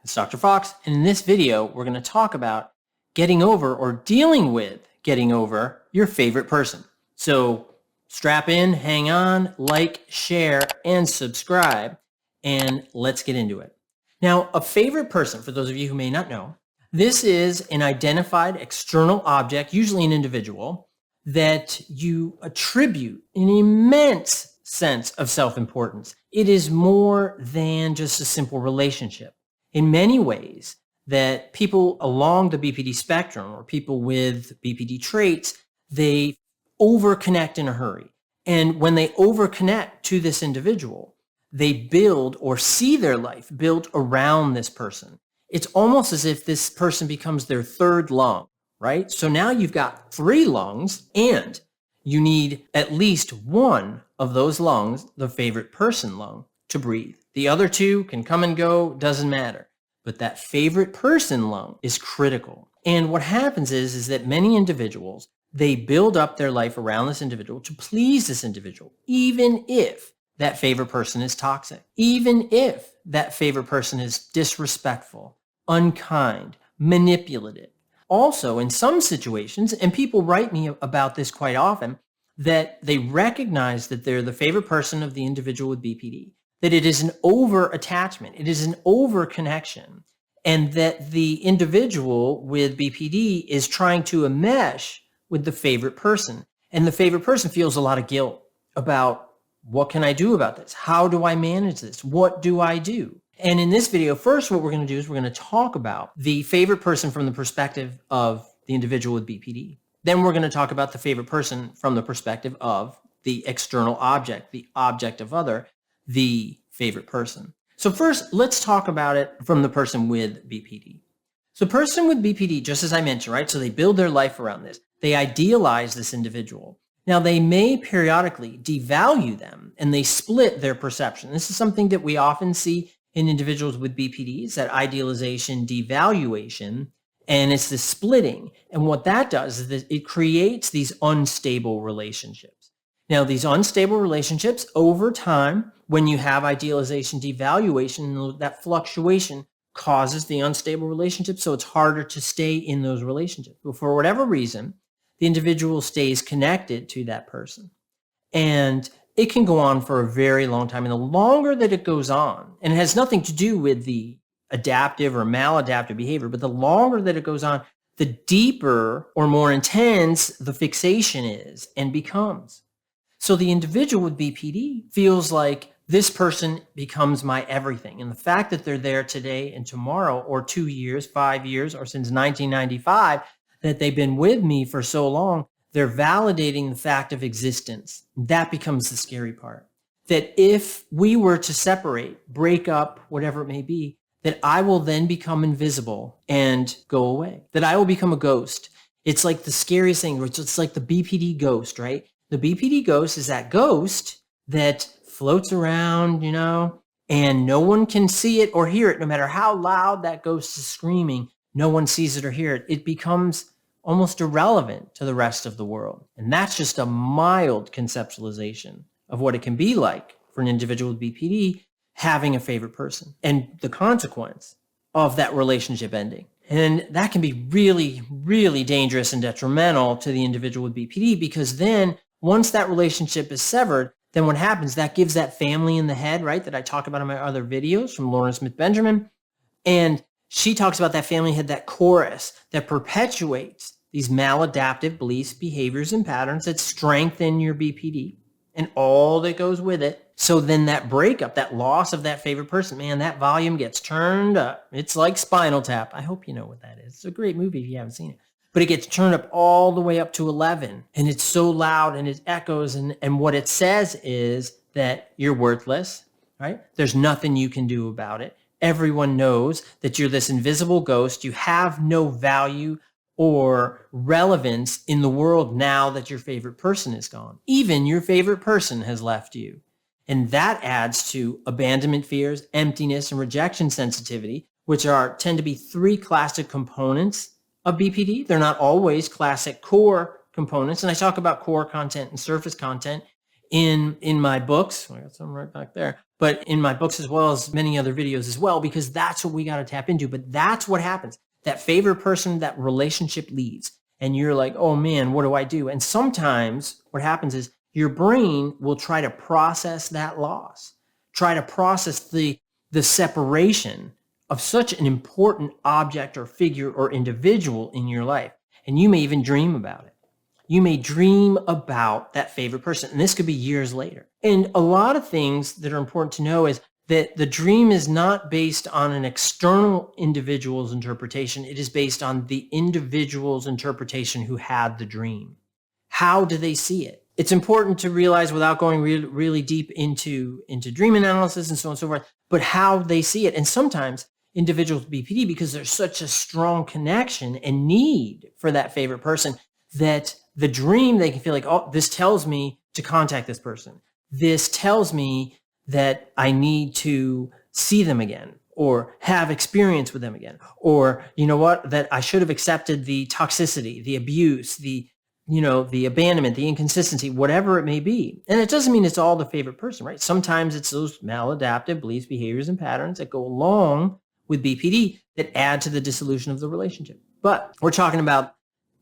It's Dr. Fox, and in this video, we're going to talk about getting over or dealing with getting over your favorite person. So strap in, hang on, like, share, and subscribe, and let's get into it. Now, a favorite person, for those of you who may not know, this is an identified external object, usually an individual, that you attribute an immense sense of self-importance. It is more than just a simple relationship. In many ways, that people along the BPD spectrum or people with BPD traits, they overconnect in a hurry. And when they overconnect to this individual, they build or see their life built around this person. It's almost as if this person becomes their third lung, right? So now you've got 3 lungs and you need at least one of those lungs, the favorite person lung, to breathe. The other 2 can come and go, doesn't matter. But that favorite person lung is critical. And what happens is that many individuals, they build up their life around this individual to please this individual, even if that favorite person is toxic, even if that favorite person is disrespectful, unkind, manipulative. Also, in some situations, and people write me about this quite often, that they recognize that they're the favorite person of the individual with BPD, that it is an over-attachment, it is an over-connection, and that the individual with BPD is trying to enmesh with the favorite person. And the favorite person feels a lot of guilt about, what can I do about this? How do I manage this? What do I do? And in this video, first, what we're going to do is we're going to talk about the favorite person from the perspective of the individual with BPD. Then we're going to talk about the favorite person from the perspective of the external object, the object of other, the favorite person. So first, let's talk about it from the person with BPD. So person with BPD, just as I mentioned, right? So they build their life around this. They idealize this individual. Now, they may periodically devalue them and they split their perception. This is something that we often see in individuals with BPD. It's that idealization, devaluation, and it's the splitting. And what that does is that it creates these unstable relationships. Now, these unstable relationships over time, when you have idealization, devaluation, that fluctuation causes the unstable relationship, so it's harder to stay in those relationships. But for whatever reason, the individual stays connected to that person. And it can go on for a very long time. And the longer that it goes on, and it has nothing to do with the adaptive or maladaptive behavior, but the longer that it goes on, the deeper or more intense the fixation is and becomes. So the individual with BPD feels like this person becomes my everything. And the fact that they're there today and tomorrow, or 2 years, 5 years, or since 1995, that they've been with me for so long, they're validating the fact of existence. That becomes the scary part. That if we were to separate, break up, whatever it may be, that I will then become invisible and go away. That I will become a ghost. It's like the scariest thing. It's like the BPD ghost, right? The BPD ghost is that ghost that floats around, and no one can see it or hear it. No matter how loud that ghost is screaming, no one sees it or hear it. It becomes almost irrelevant to the rest of the world. And that's just a mild conceptualization of what it can be like for an individual with BPD having a favorite person and the consequence of that relationship ending. And that can be really, really dangerous and detrimental to the individual with BPD, because then once that relationship is severed, then what happens, that gives that family in the head, right, that I talk about in my other videos from Lauren Smith Benjamin. And she talks about that family head, that chorus that perpetuates these maladaptive beliefs, behaviors, and patterns that strengthen your BPD and all that goes with it. So then that breakup, that loss of that favorite person, man, that volume gets turned up. It's like Spinal Tap. I hope you know what that is. It's a great movie if you haven't seen it. But it gets turned up all the way up to 11. And it's so loud and it echoes. And what it says is that you're worthless, right? There's nothing you can do about it. Everyone knows that you're this invisible ghost. You have no value or relevance in the world now that your favorite person is gone. Even your favorite person has left you. And that adds to abandonment fears, emptiness, and rejection sensitivity, which tend to be 3 classic components of BPD. They're not always classic core components. And I talk about core content and surface content in my books. I got some right back there, but in my books as well as many other videos as well, because that's what we got to tap into. But that's what happens. That favorite person, that relationship leaves, and you're like, oh man, what do I do? And sometimes what happens is your brain will try to process that loss, try to process the separation of such an important object or figure or individual in your life. And you may even dream about it. You may dream about that favorite person, and this could be years later. And a lot of things that are important to know is that the dream is not based on an external individual's interpretation. It is based on the individual's interpretation who had the dream. How do they see it? It's important to realize, without going really deep into dream analysis and so on and so forth, but how they see it. And sometimes individuals with BPD, because there's such a strong connection and need for that favorite person, that the dream, they can feel like, oh, this tells me to contact this person. This tells me that I need to see them again, or have experience with them again, or, you know what, that I should have accepted the toxicity, the abuse, the abandonment, the inconsistency, whatever it may be. And it doesn't mean it's all the favorite person, right? Sometimes it's those maladaptive beliefs, behaviors, and patterns that go along with BPD that add to the dissolution of the relationship. But we're talking about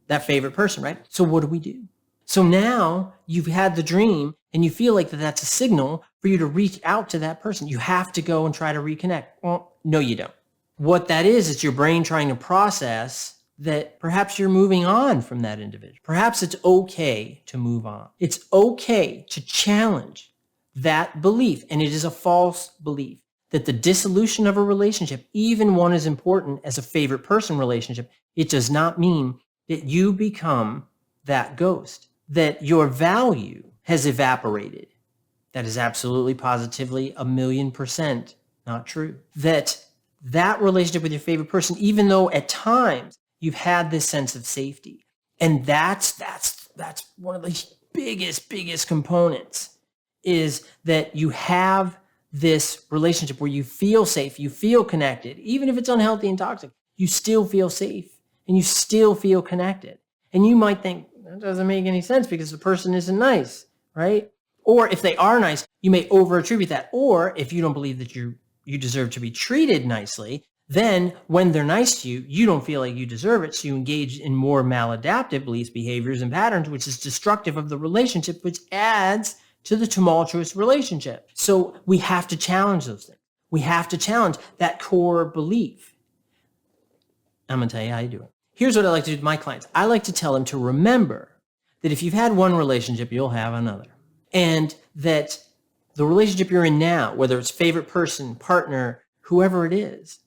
that favorite person, right? So what do we do? So now you've had the dream and you feel like that's a signal for you to reach out to that person. You have to go and try to reconnect. Well, no, you don't. What that is your brain trying to process that perhaps you're moving on from that individual. Perhaps it's okay to move on. It's okay to challenge that belief. And it is a false belief that the dissolution of a relationship, even one as important as a favorite person relationship, it does not mean that you become that ghost, that your value has evaporated. That is absolutely, positively, 1,000,000% not true. That relationship with your favorite person, even though at times you've had this sense of safety, and that's one of the biggest components, is that you have this relationship where you feel safe, you feel connected, even if it's unhealthy and toxic, you still feel safe and you still feel connected. And you might think, that doesn't make any sense because the person isn't nice, right? Or if they are nice, you may over-attribute that. Or if you don't believe that you deserve to be treated nicely, then when they're nice to you, you don't feel like you deserve it. So you engage in more maladaptive beliefs, behaviors, and patterns, which is destructive of the relationship, which adds to the tumultuous relationship. So we have to challenge those things. We have to challenge that core belief. I'm going to tell you how you do it. Here's what I like to do with my clients. I like to tell them to remember that if you've had one relationship, you'll have another. And that the relationship you're in now, whether it's favorite person, partner, whoever it is,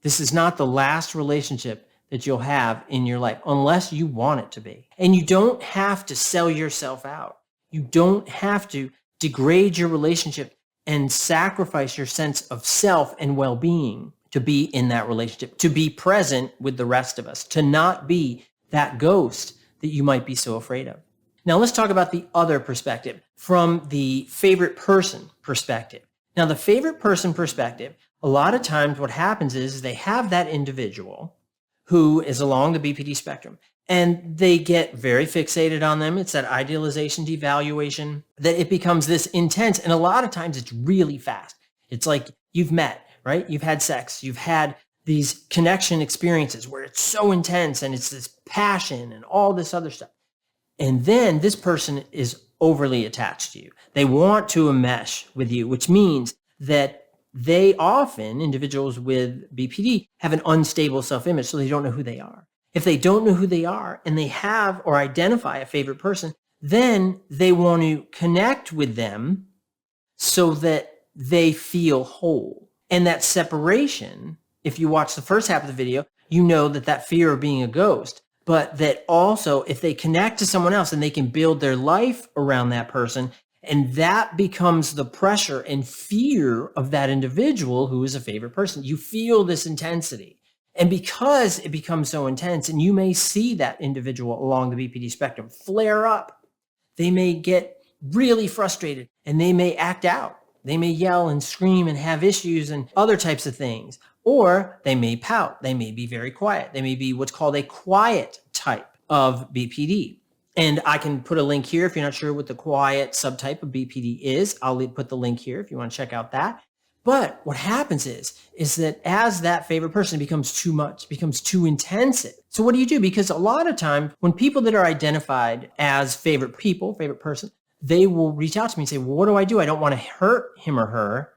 this is not the last relationship that you'll have in your life unless you want it to be. And you don't have to sell yourself out. You don't have to degrade your relationship and sacrifice your sense of self and well-being to be in that relationship, to be present with the rest of us, to not be that ghost that you might be so afraid of. Now let's talk about the other perspective, from the favorite person perspective. Now the favorite person perspective, a lot of times what happens is they have that individual who is along the BPD spectrum, and they get very fixated on them. It's that idealization, devaluation, that it becomes this intense. And a lot of times it's really fast. It's like you've met, right? You've had sex. You've had these connection experiences where it's so intense and it's this passion and all this other stuff. And then this person is overly attached to you. They want to enmesh with you, which means that they often, individuals with BPD, have an unstable self-image, so they don't know who they are. If they don't know who they are and they have or identify a favorite person, then they want to connect with them so that they feel whole. And that separation, if you watch the first half of the video, you know that fear of being a ghost, but that also if they connect to someone else and they can build their life around that person, and that becomes the pressure and fear of that individual who is a favorite person. You feel this intensity. And because it becomes so intense, and you may see that individual along the BPD spectrum flare up, they may get really frustrated and they may act out. They may yell and scream and have issues and other types of things. Or they may pout. They may be very quiet. They may be what's called a quiet type of BPD. And I can put a link here if you're not sure what the quiet subtype of BPD is. I'll put the link here if you want to check out that. But what happens is that as that favorite person becomes too much, becomes too intensive. So what do you do? Because a lot of times when people that are identified as favorite people, favorite person, they will reach out to me and say, well, what do? I don't want to hurt him or her,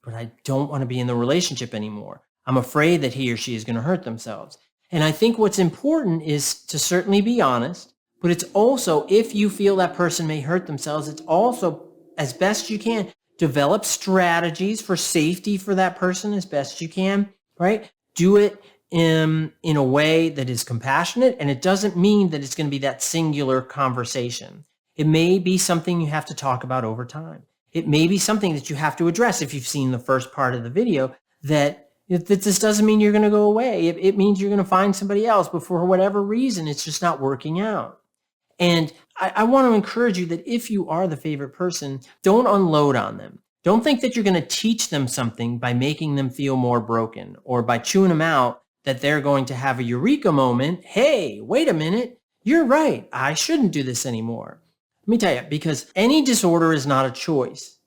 but I don't want to be in the relationship anymore. I'm afraid that he or she is going to hurt themselves. And I think what's important is to certainly be honest, but it's also, if you feel that person may hurt themselves, it's also, as best you can, develop strategies for safety for that person as best you can, right? Do it in a way that is compassionate, and it doesn't mean that it's going to be that singular conversation. It may be something you have to talk about over time. It may be something that you have to address if you've seen the first part of the video, that this doesn't mean you're going to go away. It means you're going to find somebody else, but for whatever reason, it's just not working out. And I want to encourage you that if you are the favorite person, don't unload on them. Don't think that you're going to teach them something by making them feel more broken or by chewing them out, that they're going to have a eureka moment. Hey, wait a minute. You're right. I shouldn't do this anymore. Let me tell you, because any disorder is not a choice.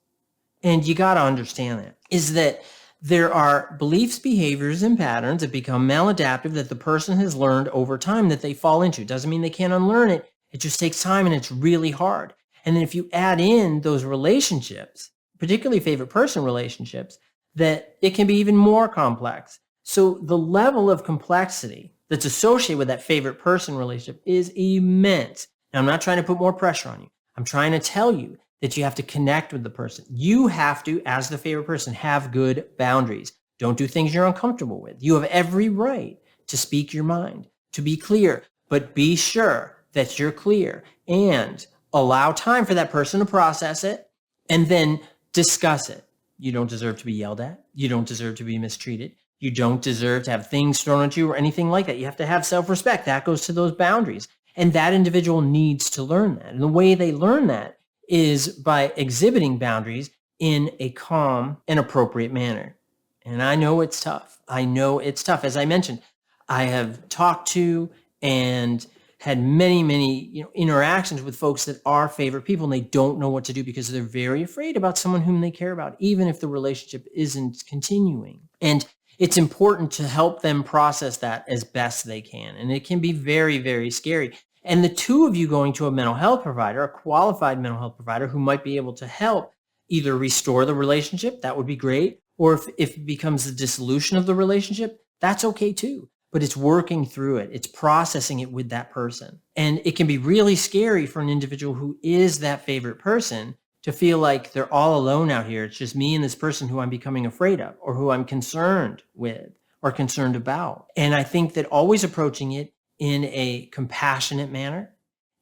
And you got to understand that, is that there are beliefs, behaviors, and patterns that become maladaptive that the person has learned over time that they fall into. Doesn't mean they can't unlearn it. It just takes time and it's really hard. And then if you add in those relationships, particularly favorite person relationships, that it can be even more complex. So the level of complexity that's associated with that favorite person relationship is immense. Now, I'm not trying to put more pressure on you. I'm trying to tell you that you have to connect with the person. You have to, as the favorite person, have good boundaries. Don't do things you're uncomfortable with. You have every right to speak your mind, to be clear, but be sure that you're clear and allow time for that person to process it and then discuss it. You don't deserve to be yelled at. You don't deserve to be mistreated. You don't deserve to have things thrown at you or anything like that. You have to have self-respect. That goes to those boundaries. And that individual needs to learn that. And the way they learn that is by exhibiting boundaries in a calm and appropriate manner. And I know it's tough. I know it's tough. As I mentioned, I have talked to and had many interactions with folks that are favorite people, and they don't know what to do because they're very afraid about someone whom they care about, even if the relationship isn't continuing. And it's important to help them process that as best they can. And it can be very, very scary. And the two of you going to a mental health provider, a qualified mental health provider who might be able to help either restore the relationship, that would be great. Or if it becomes the dissolution of the relationship, that's okay too. But it's working through it. It's processing it with that person. And it can be really scary for an individual who is that favorite person to feel like they're all alone out here. It's just me and this person who I'm becoming afraid of, or who I'm concerned with or concerned about. And I think that always approaching it in a compassionate manner,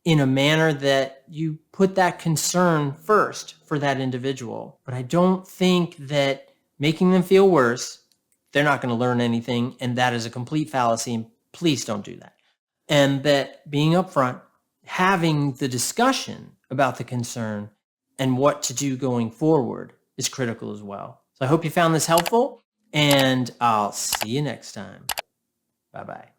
in a manner that you put that concern first for that individual. But I don't think that making them feel worse, they're not going to learn anything, and that is a complete fallacy, and please don't do that. And that being upfront, having the discussion about the concern and what to do going forward is critical as well. So I hope you found this helpful, and I'll see you next time. Bye-bye.